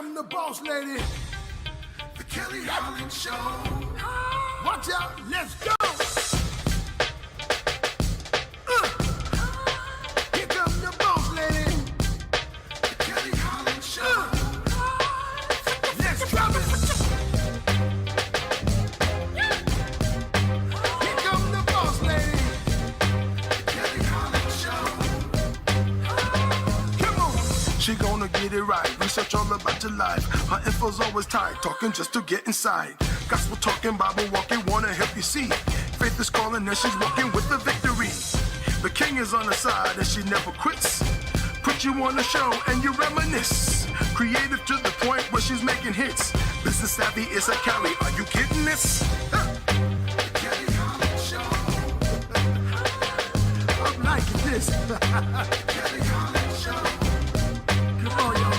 come the boss lady, the Kelly Holland Show. Watch out, let's go. Here come the boss lady, the Kelly Holland Show. Let's drop it. Here come the boss lady, the Kelly Holland Show. Come on. She gonna get it right. Research all about your life. Her info's always tight. Talking just to get inside. Gospel talking, Bible walking, wanna help you see. Faith is calling and she's walking with the victory. The king is on her side and she never quits. Put you on the show and you reminisce. Creative to the point where she's making hits. Business savvy is a Kelly. Are you kidding this? Kelly Holland Show. I'm liking this. Kelly Holland Show. Come on, y'all.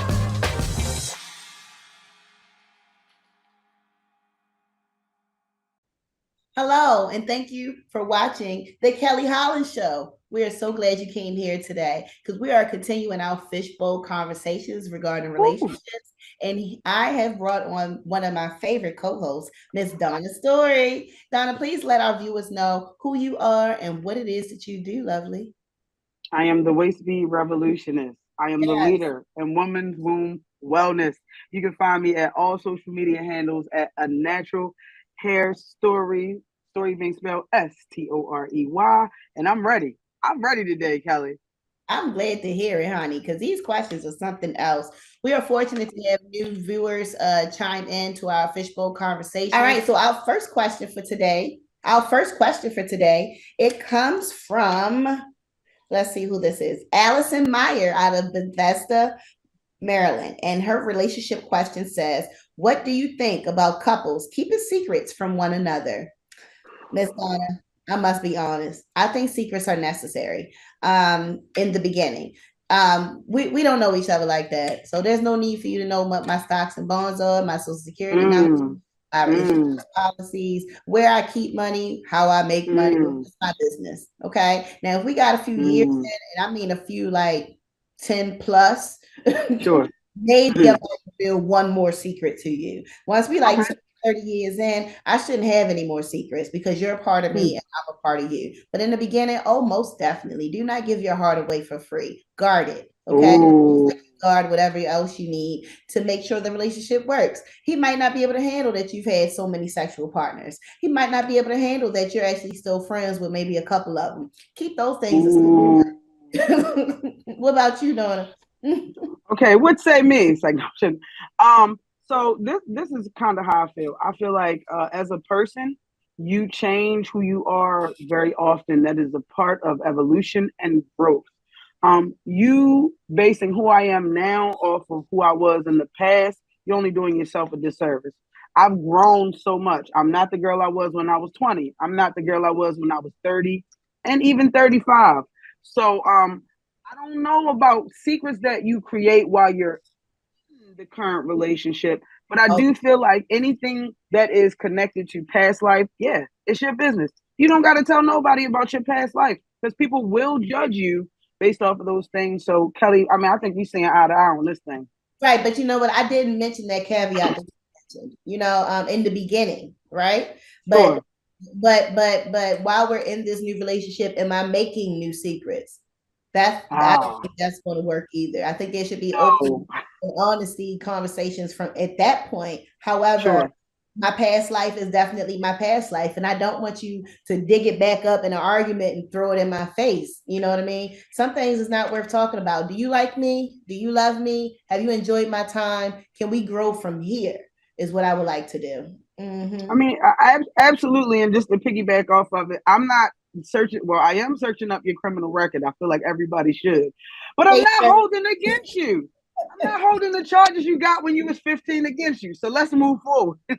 Hello, and thank you for watching The Kelly Holland Show. We are so glad you came here today because we are continuing our fishbowl conversations regarding relationships. And I have brought on one of my favorite co-hosts, Miss Donna Story. Donna, please let our viewers know who you are and what it is that you do, lovely. I am the Waist Bee Revolutionist. I am the leader in women's womb wellness. You can find me at all social media handles at A Natural Hair Story being spelled S-T-O-R-E-Y. And I'm ready. I'm ready today, Kelly. I'm glad to hear it, honey, because these questions are something else. We are fortunate to have new viewers chime in to our fishbowl conversation. All right, so our first question for today, it comes from, let's see who this is, Allison Meyer out of Bethesda, Maryland. And her relationship question says, what do you think about couples keeping secrets from one another? Miss Donna, I must be honest. I think secrets are necessary in the beginning. We don't know each other like that. So there's no need for you to know what my stocks and bonds are, my social security numbers, my relationship policies, where I keep money, how I make money. It's my business. Okay. Now, if we got a few years in, and I mean a few like 10 plus, sure. Maybe I might reveal one more secret to you. Once we like 30 years in, I shouldn't have any more secrets because you're a part of me and I'm a part of you. But in the beginning, most definitely. Do not give your heart away for free. Guard it. Okay. Guard whatever else you need to make sure the relationship works. He might not be able to handle that you've had so many sexual partners. He might not be able to handle that you're actually still friends with maybe a couple of them. Keep those things. What about you, Donna? Okay, what say me? It's like, so this is kind of how I feel. I feel like as a person, you change who you are very often. That is a part of evolution and growth. You basing who I am now off of who I was in the past, you're only doing yourself a disservice. I've grown so much. I'm not the girl I was when I was 20. I'm not the girl I was when I was 30 and even 35. So I don't know about secrets that you create while you're in the current relationship, but I do feel like anything that is connected to past life, yeah, it's your business. You don't got to tell nobody about your past life because people will judge you based off of those things. So, Kelly, I mean, I think we're seeing eye to eye on this thing. Right, but you know what? I didn't mention that caveat that you mentioned, in the beginning, right? But while we're in this new relationship, am I making new secrets? I don't think that's going to work either. I think there should be open and honesty conversations from at that point. However, my past life is definitely my past life, and I don't want you to dig it back up in an argument and throw it in my face. You know what I mean? Some things is not worth talking about. Do you like me? Do you love me? Have you enjoyed my time? Can we grow from here? Is what I would like to do. I mean, I absolutely, and just to piggyback off of it, I'm not searching. Well, I am searching up your criminal record. I feel like everybody should, but I'm not holding against you. I'm not holding the charges you got when you was 15 against you. So let's move forward. You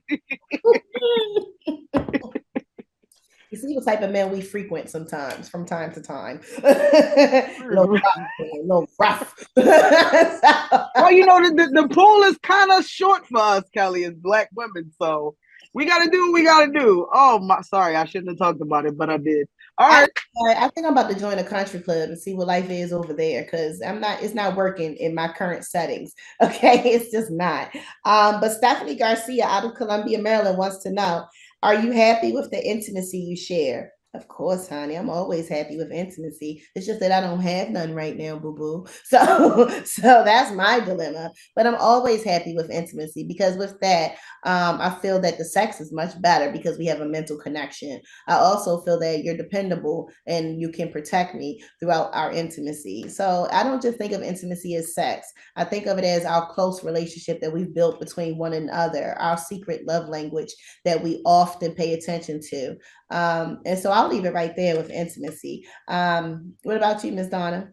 see what type of men we frequent sometimes, from time to time. A little rough. Well, you know, the pool is kind of short for us, Kelly, as Black women. So we got to do what we got to do. Oh, sorry, I shouldn't have talked about it, but I did. All right. I think I'm about to join a country club and see what life is over there because it's not working in my current settings. Okay, it's just not. But Stephanie Garcia out of Columbia, Maryland wants to know, are you happy with the intimacy you share? Of course, honey. I'm always happy with intimacy. It's just that I don't have none right now, boo boo. So that's my dilemma. But I'm always happy with intimacy because with that, I feel that the sex is much better because we have a mental connection. I also feel that you're dependable and you can protect me throughout our intimacy. So I don't just think of intimacy as sex. I think of it as our close relationship that we've built between one another, our secret love language that we often pay attention to. And so I'll leave it right there with intimacy. What about you, Miss Donna?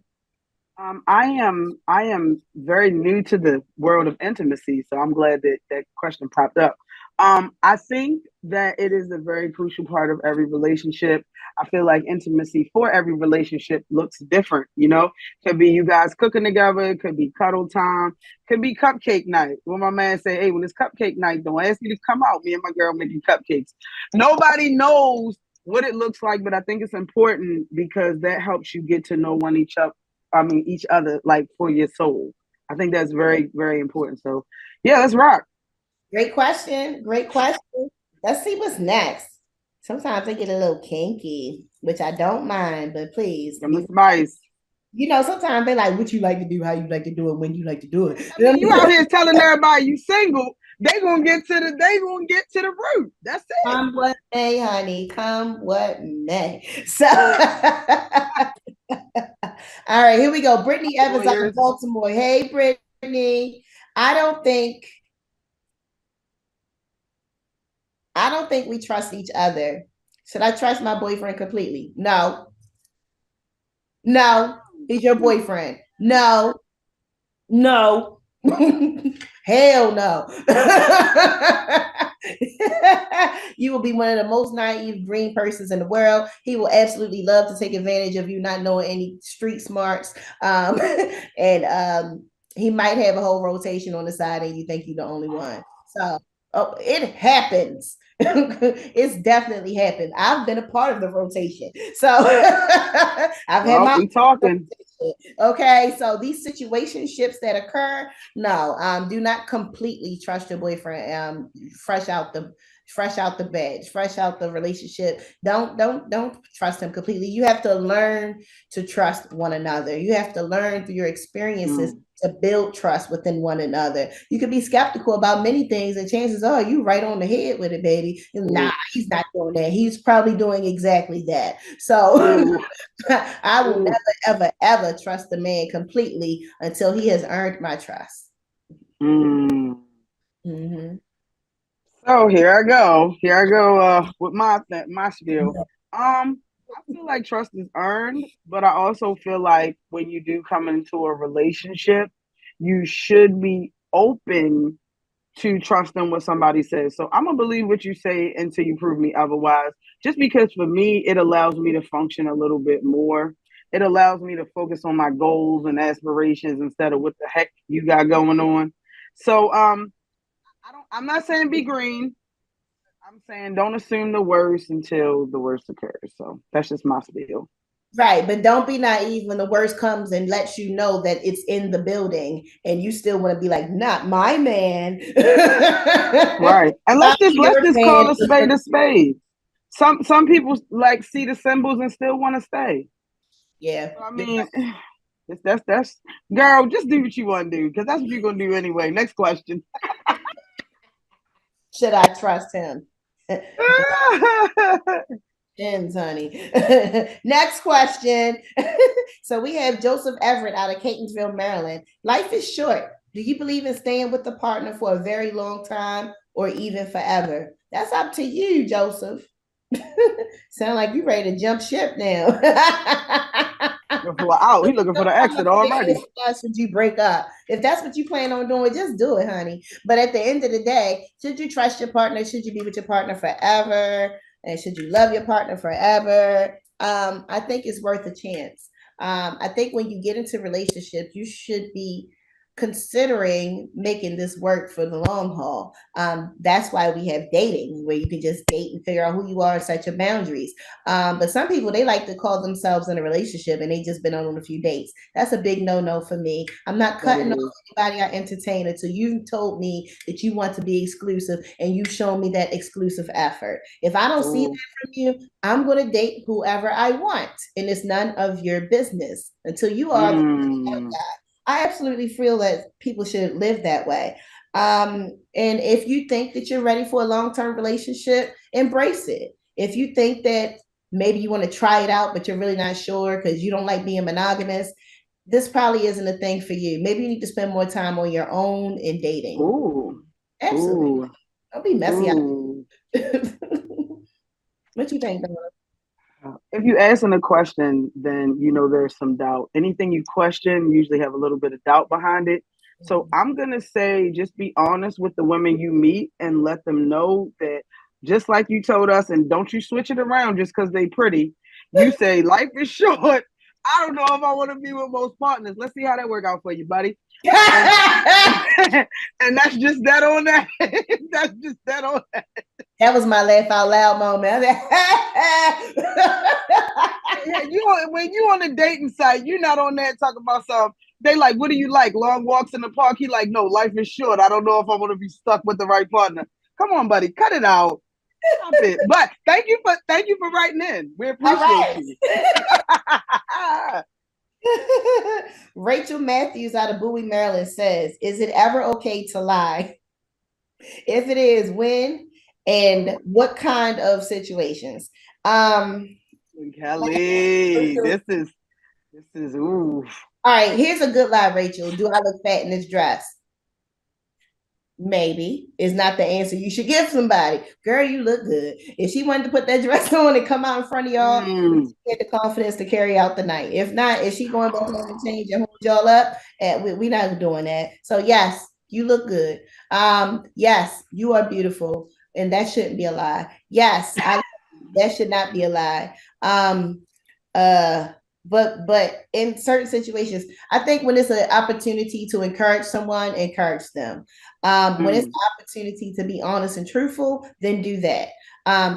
I am very new to the world of intimacy, so I'm glad that that question popped up. I think that it is a very crucial part of every relationship. I feel like intimacy for every relationship looks different. Could be you guys cooking together, it could be cuddle time, could be cupcake night. When my man say, "Hey, when it's cupcake night, don't ask me to come out. Me and my girl making cupcakes." Nobody knows what it looks like, but I think it's important because that helps you get to know one each other. I mean, each other, like for your soul. I think that's very, very important. So, yeah, let's rock. Great question. Great question. Let's see what's next. Sometimes I get a little kinky, which I don't mind, but please, From the spice. sometimes they like what you like to do, how you like to do it, when you like to do it. I mean, you out here telling everybody you single. They gonna get to the root. That's it. Come what may, honey. Come what may. So, all right, here we go. Brittany Evans out of Lawyers. Baltimore. Hey, Brittany. I don't think I don't think we trust each other. Should I trust my boyfriend completely? No. No. He's your boyfriend. No. No. Hell no. You will be one of the most naive green persons in the world. He will absolutely love to take advantage of you not knowing any street smarts. And he might have a whole rotation on the side and you think you're the only one. So it happens. It's definitely happened. I've been a part of the rotation. So I've had Well, my we talking. okay, so these situationships that occur, no, do not completely trust your boyfriend. Fresh out the bed, fresh out the relationship. Don't trust him completely. You have to learn to trust one another. You have to learn through your experiences to build trust within one another. You could be skeptical about many things, and chances are you right on the head with it, baby. Nah, he's not doing that. He's probably doing exactly that. So I will never, ever, ever trust a man completely until he has earned my trust. Mm-hmm. So here I go. Here I go with my spiel. I feel like trust is earned, but I also feel like when you do come into a relationship, you should be open to trusting what somebody says. So I'm gonna believe what you say until you prove me otherwise. Just because for me, it allows me to function a little bit more. It allows me to focus on my goals and aspirations instead of what the heck you got going on. So I'm not saying be green. I'm saying don't assume the worst until the worst occurs. So that's just my spiel. Right, but don't be naive when the worst comes and lets you know that it's in the building, and you still want to be like, "Not my man." Right, and let's Not just let's your just man. call a spade a spade. Some people like see the symbols and still want to stay. Yeah, I mean, that's girl. Just do what you want to do because that's what you're gonna do anyway. Next question. should I trust him? Depends, honey. Next question. So we have Joseph Everett out of Catonsville, Maryland. Life is short. Do you believe in staying with the partner for a very long time or even forever? That's up to you, Joseph. Sound like you ready to jump ship now. Out. He looking for the exit already. Should you break up? If that's what you plan on doing, just do it, honey. But at the end of the day, should you trust your partner? Should you be with your partner forever? And should you love your partner forever? I think it's worth a chance. I think when you get into relationships, you should be considering making this work for the long haul. That's why we have dating, where you can just date and figure out who you are and set your boundaries. But some people, they like to call themselves in a relationship and they just been on a few dates. That's a big no-no for me. I'm not cutting off anybody I entertain until you told me that you want to be exclusive and you show me that exclusive effort. If I don't see that from you, I'm going to date whoever I want, and it's none of your business until you are the guy. I absolutely feel that people should live that way. And if you think that you're ready for a long-term relationship, embrace it. If you think that maybe you want to try it out, but you're really not sure because you don't like being monogamous, this probably isn't a thing for you. Maybe you need to spend more time on your own in dating. Ooh. Absolutely. Ooh. Don't be messy. Ooh. What you think, Donna? If you asking a question, then you know there's some doubt. Anything you question usually have a little bit of doubt behind it. So I'm gonna say, just be honest with the women you meet and let them know that, just like you told us, and don't you switch it around just because they pretty. You say life is short. I don't know if I want to be with most partners. Let's see how that work out for you, buddy. And that's just that on that. That's just that on that. That was my laugh out loud moment. When you on a dating site, you're not on there talking about something. They like, what do you like? Long walks in the park? He like, no, life is short. I don't know if I want to be stuck with the right partner. Come on, buddy, cut it out. Stop it. But thank you for writing in. We appreciate you. Rachel Matthews out of Bowie, Maryland says, is it ever okay to lie? If it is, when and what kind of situations? Kelly, this is ooh. All right, here's a good lie, Rachel. Do I look fat in this dress? Maybe is not the answer you should give somebody. Girl, you look good. If she wanted to put that dress on and come out in front of y'all, she had the confidence to carry out the night. If not, if she going back home and change and hold y'all up, we're not doing that. So yes, you look good. Yes, you are beautiful, and that shouldn't be a lie. Yes, that should not be a lie. But in certain situations, I think when it's an opportunity to encourage someone, encourage them. When it's an opportunity to be honest and truthful, then do that.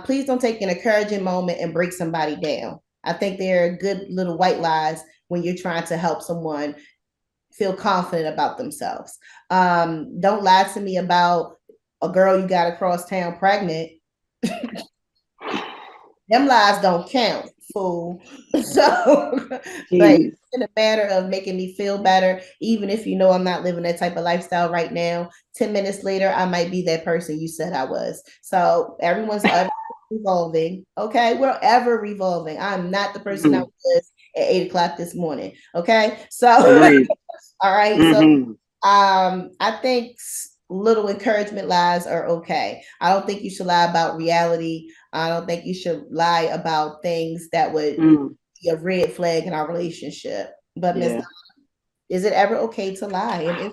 Please don't take an encouraging moment and break somebody down. I think they're good little white lies when you're trying to help someone feel confident about themselves. Don't lie to me about a girl you got across town pregnant. Them lies don't count, fool. So, but it's in a matter of making me feel better, even if you know I'm not living that type of lifestyle right now. 10 minutes later, I might be that person you said I was. So everyone's ever revolving. Okay, we're ever revolving. I'm not the person I was at 8:00 this morning. Okay, so all right. So I think little encouragement lies are okay. I don't think you should lie about reality. I don't think you should lie about things that would be a red flag in our relationship. But Ms. Is it ever okay to lie?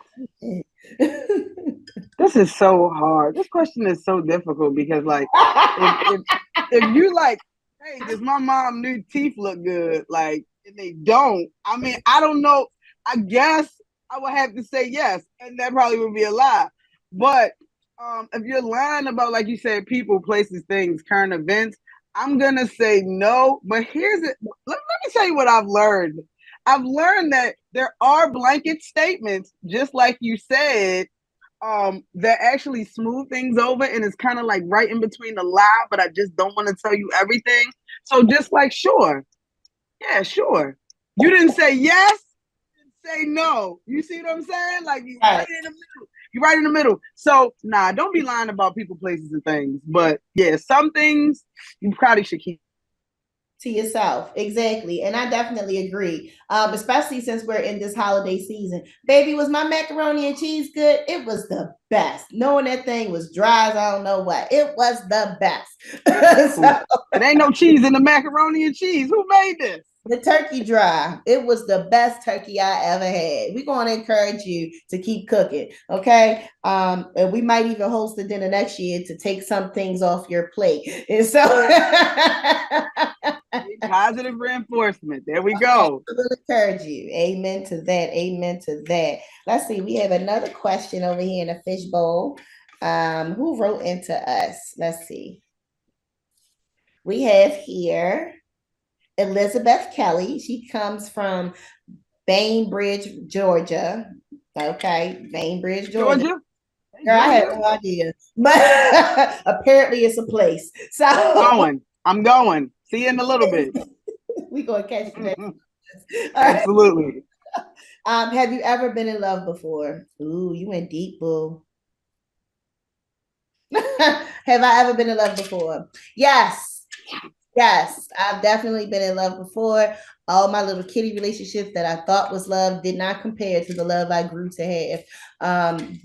This is so hard. This question is so difficult because, like, if you like, hey, does my mom new teeth look good? Like, and they don't. I mean, I don't know. I guess I would have to say yes, and that probably would be a lie. But if you're lying about, like you said, people, places, things, current events, I'm gonna say no. But here's it. Let me tell you what I've learned. I've learned that there are blanket statements, just like you said, that actually smooth things over, and it's kind of like right in between the lie, but I just don't want to tell you everything. So just like, sure. Yeah, sure. You didn't say yes, you didn't say no. You see what I'm saying? Like, you're right in the middle. You're right in the middle. So, nah, don't be lying about people, places, and things. But yeah, some things you probably should keep to yourself. Exactly. And I definitely agree. Especially since we're in this holiday season. Baby, was my macaroni and cheese good? It was the best. Knowing that thing was dry as I don't know what. It was the best. So, it ain't no cheese in the macaroni and cheese. Who made this? The turkey drive. It was the best turkey I ever had. We're going to encourage you to keep cooking. Okay. And we might even host a dinner next year to take some things off your plate. And so Positive reinforcement. There we go. I will encourage you. Amen to that. Amen to that. Let's see. We have another question over here in the fishbowl. Who wrote into us? Let's see. We have here Elizabeth Kelly. She comes from Bainbridge, Georgia. Okay, Bainbridge, Georgia. Georgia? Girl, I had no idea, but apparently it's a place. So I'm going. See you in a little bit. We gonna catch you next. Absolutely. Have you ever been in love before? Ooh, you went deep, boo. Have I ever been in love before? Yes. Yes, I've definitely been in love before. All my little kitty relationships that I thought was love did not compare to the love I grew to have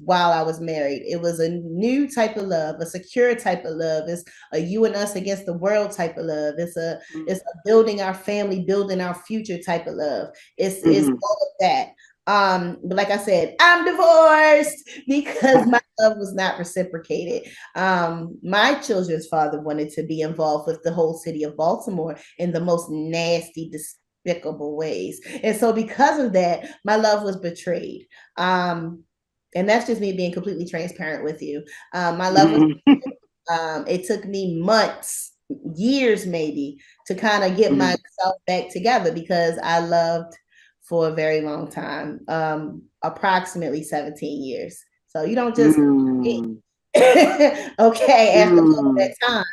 while I was married. It was a new type of love, a secure type of love. It's a you and us against the world type of love. It's a building our family, building our future type of love. It's all of that. But like I said, I'm divorced because my love was not reciprocated. My children's father wanted to be involved with the whole city of Baltimore in the most nasty, despicable ways. And so because of that, my love was betrayed. And that's just me being completely transparent with you. My love was it took me months, years maybe, to kind of get myself back together because I loved for a very long time, approximately 17 years. So you don't just okay after all that time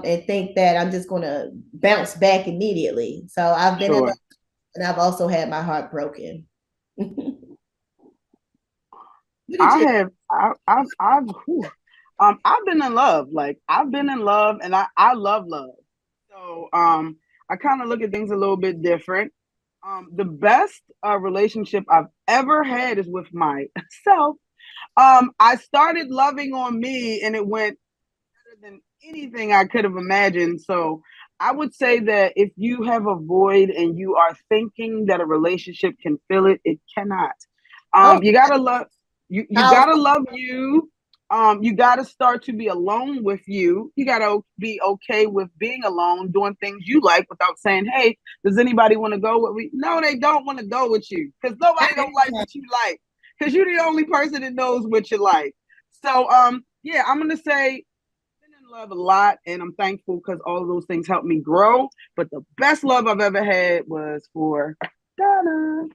and think that I'm just going to bounce back immediately. So I've been in love, and I've also had my heart broken. I've been in love. Like I've been in love, and I love love. So I kind of look at things a little bit different. The best relationship I've ever had is with myself. I started loving on me, and it went better than anything I could have imagined. So I would say that if you have a void and you are thinking that a relationship can fill it, it cannot. You gotta love you. You gotta love you. You gotta start to be alone with you. You gotta be okay with being alone, doing things you like without saying, "Hey, does anybody want to go with me?" No, they don't want to go with you because nobody don't like what you like. Because you're the only person that knows what you like. So, yeah, I'm gonna say I've been in love a lot, and I'm thankful because all of those things helped me grow. But the best love I've ever had was for Donna.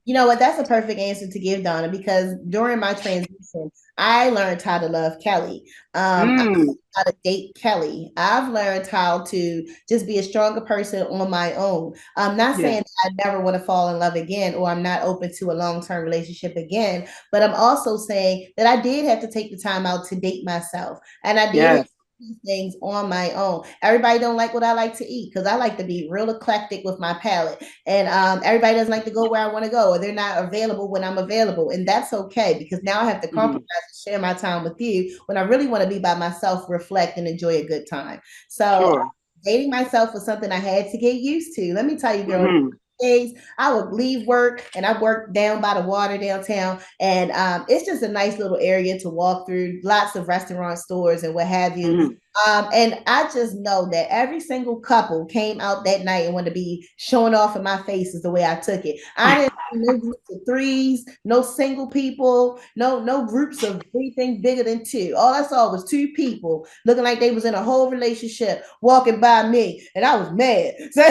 You know what? That's a perfect answer to give, Donna, because during my transition, I learned how to love Kelly. I learned how to date Kelly. I've learned how to just be a stronger person on my own. I'm not saying I never want to fall in love again or I'm not open to a long-term relationship again, but I'm also saying that I did have to take the time out to date myself. And I did these things on my own. Everybody don't like what I like to eat because I like to be real eclectic with my palate. And everybody doesn't like to go where I want to go, or they're not available when I'm available. And that's okay because now I have to compromise and share my time with you when I really want to be by myself, reflect, and enjoy a good time. So dating myself was something I had to get used to. Let me tell you, girl. Days I would leave work and I worked down by the water downtown, and it's just a nice little area to walk through, lots of restaurant stores and what have you. And I just know that every single couple came out that night and wanted to be showing off in my face is the way I took it. I didn't see no groups of threes, no single people, no groups of anything bigger than two. All I saw was two people looking like they was in a whole relationship walking by me, and I was mad. So,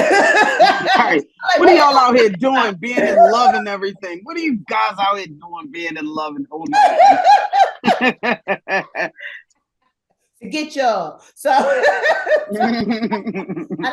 what are y'all out here doing, being in love and everything? What are you guys out here doing, being in love and holding to get y'all. So I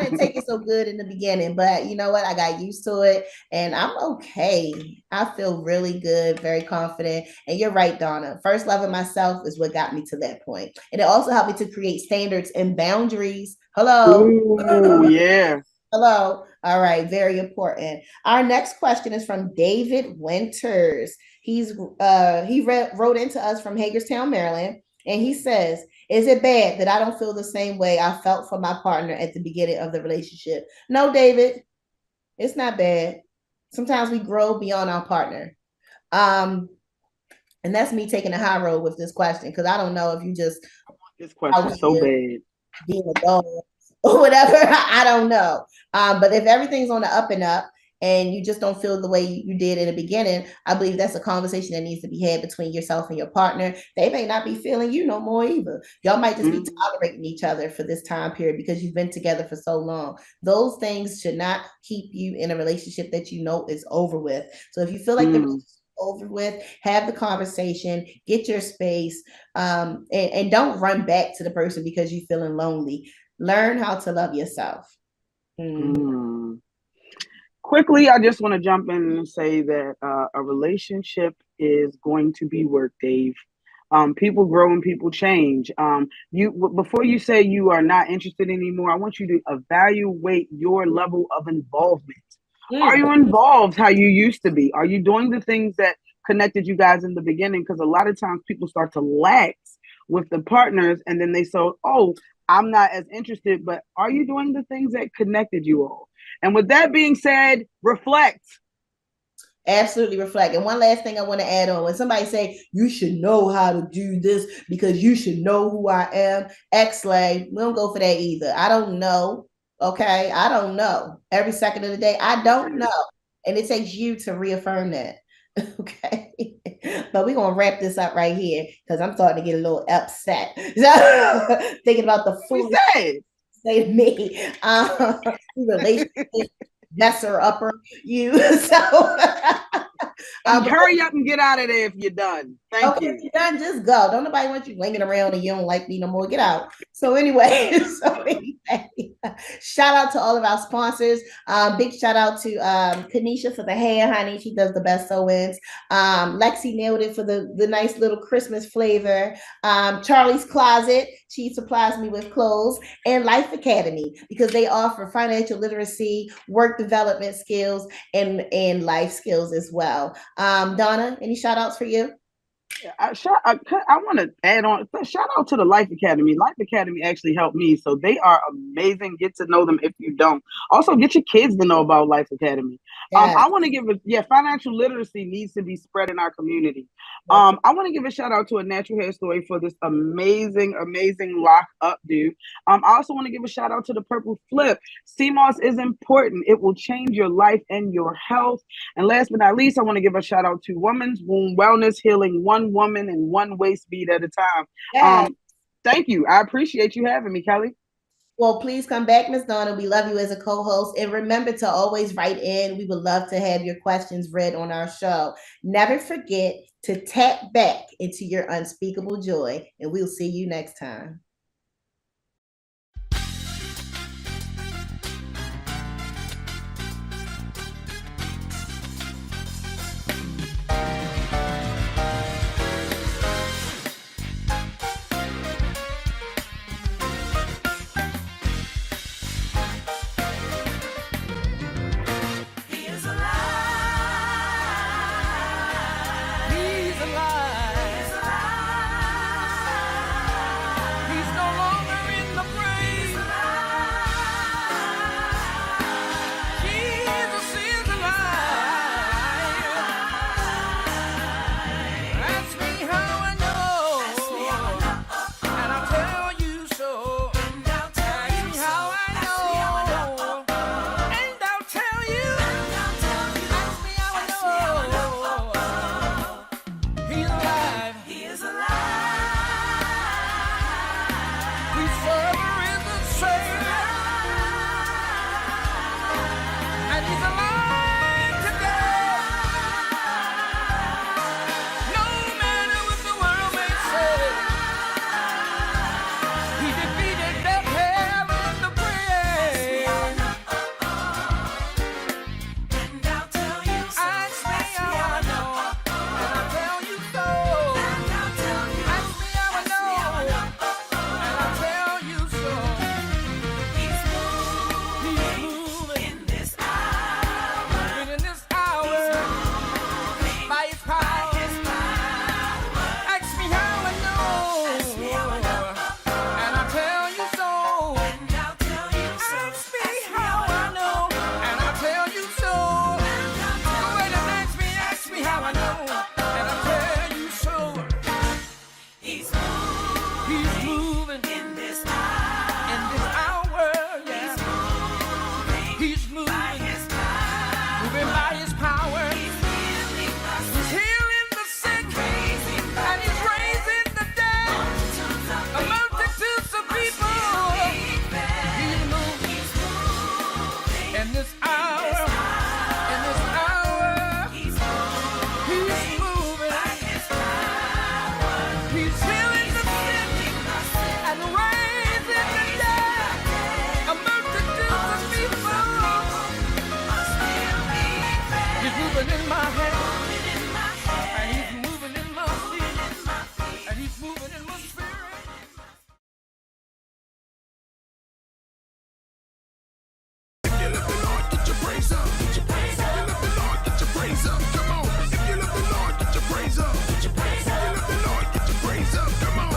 didn't take it so good in the beginning, but you know what? I got used to it and I'm okay. I feel really good, very confident. And you're right, Donna. First loving myself is what got me to that point. And it also helped me to create standards and boundaries. Hello. Ooh, yeah. Hello. All right. Very important. Our next question is from David Winters. He wrote into us from Hagerstown, Maryland. And he says, is it bad that I don't feel the same way I felt for my partner at the beginning of the relationship? No, David. It's not bad. Sometimes we grow beyond our partner. And that's me taking the high road with this question, because I don't know if you just This question so bad. being a dog or whatever. I don't know. But if everything's on the up and up and you just don't feel the way you did in the beginning, I believe that's a conversation that needs to be had between yourself and your partner. They may not be feeling you no more either. Y'all might just be tolerating each other for this time period because you've been together for so long. Those things should not keep you in a relationship that you know is over with. So if you feel like the relationship over with, have the conversation, get your space, and don't run back to the person because you're feeling lonely. Learn how to love yourself. Quickly, I just want to jump in and say that a relationship is going to be work, Dave. People grow and people change. Before you say you are not interested anymore, I want you to evaluate your level of involvement. Are you involved how you used to be? Are you doing the things that connected you guys in the beginning? Because a lot of times people start to lax with the partners and then they say, oh, I'm not as interested, but are you doing the things that connected you all? And with that being said, reflect. Absolutely reflect. And one last thing I want to add on, when somebody say you should know how to do this because you should know who I am, X-Lay, we don't go for that either. I don't know. Okay. I don't know. Every second of the day, I don't know. And it takes you to reaffirm that. Okay. But we're gonna wrap this up right here because I'm starting to get a little upset. So, thinking about the food say to me. Relationship messer upper you. So hurry up and get out of there if you're done. Thank you. If you're done, just go. Don't nobody want you hanging around and you don't like me no more. Get out. So anyway, shout out to all of our sponsors. Big shout out to Kanisha for the hair, honey. She does the best sew-ins. Lexi nailed it for the nice little Christmas flavor. Charlie's Closet. She supplies me with clothes, and Life Academy, because they offer financial literacy, work development skills, and life skills as well. Donna, any shout outs for you? I want to add on. Shout out to the Life Academy. Life Academy actually helped me, so they are amazing. Get to know them if you don't. Also, get your kids to know about Life Academy. Yes. I want to give financial literacy needs to be spread in our community. I want to give a shout out to A Natural Hair Story for this amazing lock up dude. I also want to give a shout out to the Purple Flip. CMOS is important. It will change your life and your health. And last but not least, I want to give a shout out to Women's Womb Wellness Healing, one woman and one waist bead at a time. Yes. Thank you. I appreciate you having me, Kelly. Well, please come back, Ms. Donna. We love you as a co-host. And remember to always write in. We would love to have your questions read on our show. Never forget to tap back into your unspeakable joy. And we'll see you next time. He's moving in my head, and he's moving in my feet, and he's moving in my spirit. If you love the Lord, get your praise up. Get your praise up. If you love the Lord, get your praise up. Come on. If you love the Lord, get your praise up. Get your praise up. If you love the Lord, get your praise up. Come on.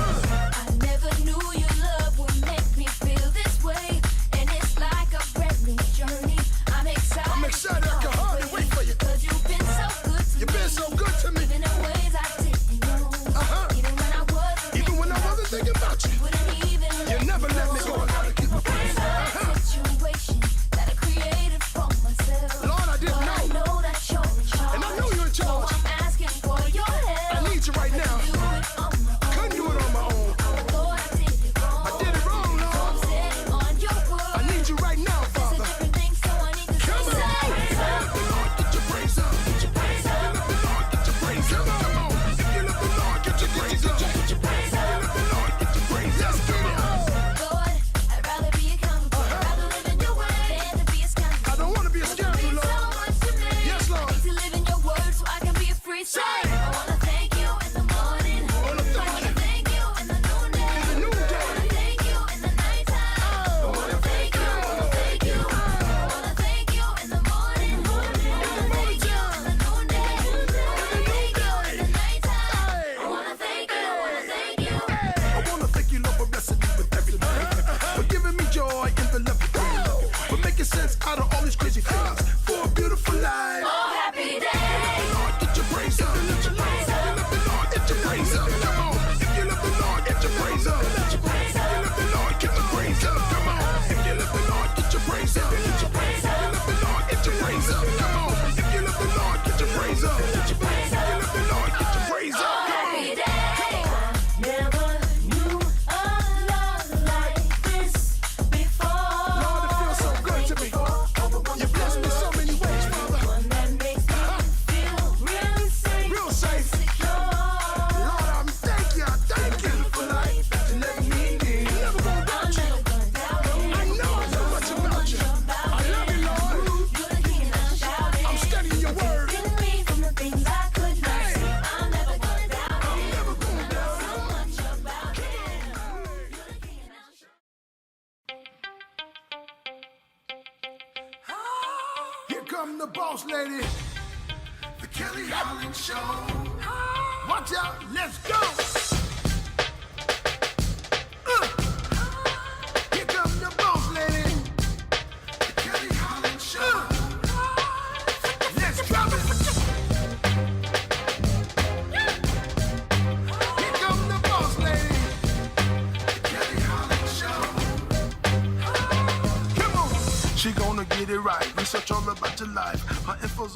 I never knew your love would make me feel this way, and it's like a brand new journey. I'm excited. I'm excited. I can hardly wait for you. 'Cause you've been so good to me. You've been so good to me. Even in ways I didn't know. Even when I wasn't thinking about you. Wouldn't even You never let me go. I gotta keep a praise. situation that I created for myself. Lord, I didn't know. I know that you're in charge. And I know you're in charge. So I'm asking for your help. I need you right now. Do it on my own. Couldn't do it on my own. Lord, I did it wrong. I did it wrong, So I'm Lord. standing on your word. I need you right now, It's a Father. different thing, so I need to Come say, on. If you love the Lord, get your praise up. Get your praise up. If you love the Lord, get your praise up. Come on. If you love the Lord, get your praise up. Get your praise up. If you love the Lord, get your praise up. Come on. Lord, I'd rather be accountable. I'd rather live in your way than to be a scoundrel. I don't want to be a scoundrel, Means so Lord. much to me. Yes, Lord. I need to live in your word so I can be a free slave. I wanna thank you in the morning. I wanna thank I wanna thank you in the noonday. In the noonday. I wanna thank you in the nighttime. I wanna thank you. I wanna thank you. I wanna thank you in the morning. I wanna thank you in the noonday. I wanna thank you in the nighttime. I wanna thank you. I wanna thank you. I wanna thank you, Lord, for blessing me with everything, for giving me joy in the love of God, for making sense out of all these crazy things, for a beautiful life. Oh, happy day. Lord, get your praise up. If you love the Lord, get your praise up. Come on. If you love the Lord, get your praise up. If you love the Lord, get your praise up. Come on. If you love the Lord, get your praise up. If you love the Lord, get your praise up. Come on. If you love the Lord, get your praise up. If you love the Lord, get your praise up. Come on. Happy day. Never knew a love like this before. Lord, it feels so good to me. You bless me so many ways, Father. One that makes me feel real safe. Real safe. Secure. Lord, I'm thank you for life that you let me live. Never gonna doubt you. Never gonna doubt it. I know much about you. I love you, Lord. You're the king and I'm shouting. I'm studying your word. Killing me from the things I could not see. I'm never gonna doubt it. Never gonna doubt So much about it. You're the king and I'm shouting. Here come the boss lady, the Kelly Holland Show. Watch out, let's go. Here come the boss lady, the Kelly Holland Show. Let's drop it. Here come the boss lady, the Kelly Holland Show. Come on. She gonna get it right. Research all about your life. Her info's